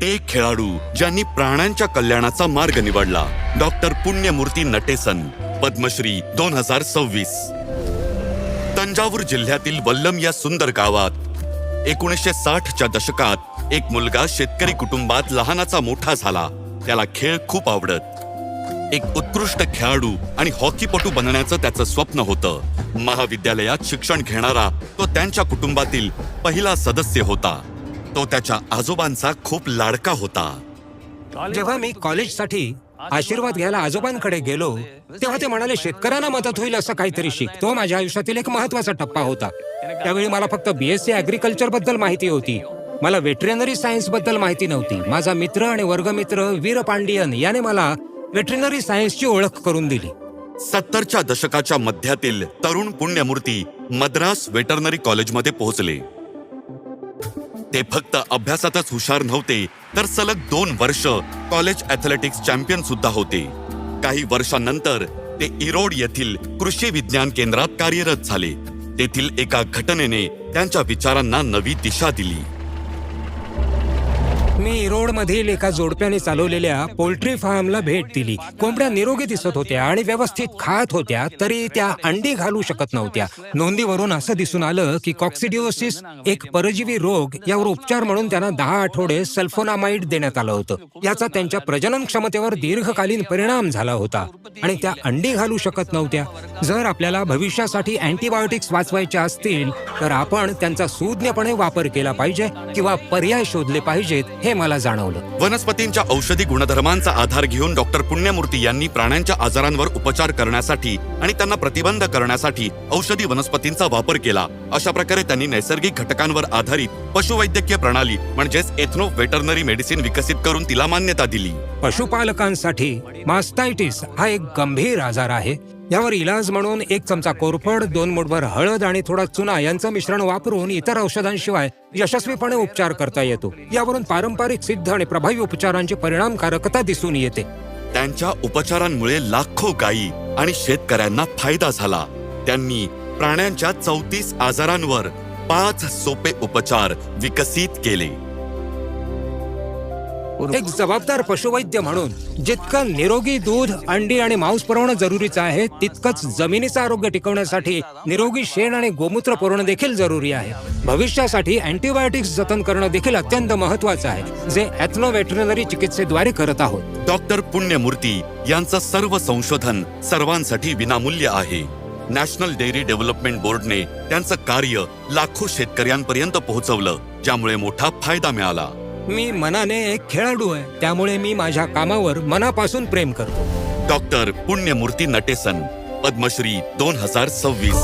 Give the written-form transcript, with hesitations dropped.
ते खेळाडू ज्यांनी प्राण्यांच्या कल्याणाचा मार्ग निवडला. डॉक्टर पुण्यमूर्ती नटेसन, पद्मश्री 2026. तंजावूर जिल्ह्यातील वल्लम या सुंदर गावात 1960च्या दशकात एक मुलगा शेतकरी कुटुंबात लहानाचा मोठा झाला. त्याला खेळ खूप आवडत. एक उत्कृष्ट खेळाडू आणि हॉकीपटू बनण्याचं त्याचं स्वप्न होतं. महाविद्यालयात शिक्षण घेणारा तो त्यांच्या कुटुंबातील पहिला सदस्य होता. तो त्याच्या आजोबांचा खूप लाडका होता. जेव्हा मी कॉलेजसाठी आशीर्वाद घ्यायला आजोबांकडे गेलो तेव्हा ते म्हणाले, शेतकऱ्यांना मदत होईल असं काहीतरी शिक. तो माझ्या आयुष्यातील एक महत्वाचा टप्पा होता. त्यावेळी मला फक्त BSc ॲग्रिकल्चर बद्दल माहिती होती. मला वेटरनरी सायन्स बद्दल माहिती नव्हती. माझा मित्र आणि वर्गमित्र वीर पांडियन याने मला वेटरनरी सायन्सची ओळख करून दिली. 70च्या दशकाच्या मध्यातील तरुण पुण्यमूर्ती मद्रास वेटरनरी कॉलेजमध्ये पोहोचले. ते फक्त अभ्यासातच हुशार नव्हते, तर सलग 2 वर्ष कॉलेज ॲथलेटिक्स चॅम्पियन सुद्धा होते. काही वर्षांनंतर ते इरोड येथील कृषी विज्ञान केंद्रात कार्यरत झाले. तेथील एका घटनेने त्यांच्या विचारांना नवी दिशा दिली. मी इरोड मधील एका जोडप्याने चालवलेल्या पोल्ट्री फार्मला भेट दिली. कोंबड्या निरोगी दिसत होत्या आणि व्यवस्थित खात होत्या, तरी त्या अंडी घालू शकत नव्हत्या. नोंदीवरून असं दिसून आलं की कॉक्सिडिओसिस, एक परजीवी रोग, यावर उपचार म्हणून त्यांना 10 आठवडे सल्फोनामाइड देण्यात आलं होतं. याचा त्यांच्या प्रजनन क्षमतेवर दीर्घकालीन परिणाम झाला होता आणि त्या अंडी घालू शकत नव्हत्या. जर आपल्याला भविष्यासाठी अँटीबायोटिक्स वाचवायचे असतील तर आपण त्यांचा सुज्ञपणे वापर केला पाहिजे किंवा पर्याय शोधले पाहिजेत, हे मला जाणवलं. वनस्पतींच्या औषधी गुणधर्मांचा आधार घेऊन डॉक्टर पुण्यमूर्ती यांनी प्राण्यांच्या आजारांवर उपचार करण्यासाठी आणि त्यांना प्रतिबंध करण्यासाठी औषधी वनस्पतींचा वापर केला. अशा प्रकारे त्यांनी नैसर्गिक घटकांवर आधारित पशुवैद्यकीय प्रणाली म्हणजेच एथनो वेटरनरी मेडिसिन विकसित करून तिला मान्यता दिली. पशुपालकांसाठी मास्टायटिस हा एक गंभीर आजार आहे. यावर इलाज म्हणून 1 चमचा कोरफड, 2 मूठभर हळद आणि थोडा चुना यांचं मिश्रण वापरून इतर औषधांशिवाय यशस्वीपणे उपचार करता येतो. यावरून पारंपरिक सिद्ध आणि प्रभावी उपचारांची परिणामकारकता दिसून येते. त्यांच्या उपचारांमुळे लाखो गायी आणि शेतकऱ्यांना फायदा झाला. त्यांनी प्राण्यांच्या 34 आजारांवर 5 सोपे उपचार विकसित केले. एक जबाबदार पशुवैद्य म्हणून जितकं निरोगी दूध, अंडी आणि मांस पुरवणं जरुरीचं आहे, तितकंच जमिनीचं आरोग्य टिकवण्यासाठी निरोगी शेण आणि गोमूत्र पुरवणं देखील जरुरी आहे. भविष्यासाठी अँटीबायोटिक्स जतन करणं देखील अत्यंत महत्वाचं आहे, जे एथनो वेटरनरी चिकित्सेद्वारे करत आहोत. डॉक्टर पुण्यमूर्ती यांचं सर्व संशोधन सर्वांसाठी विनामूल्य आहे. नॅशनल डेअरी डेव्हलपमेंट बोर्डने त्यांचं कार्य लाखो शेतकऱ्यांपर्यंत पोहोचवलं, ज्यामुळे मोठा फायदा मिळाला. मी मनाने एक खेळाडू आहे, त्यामुळे मी माझ्या कामावर मनापासून प्रेम करतो. डॉक्टर पुण्यमूर्ती नटेसन, पद्मश्री 2026.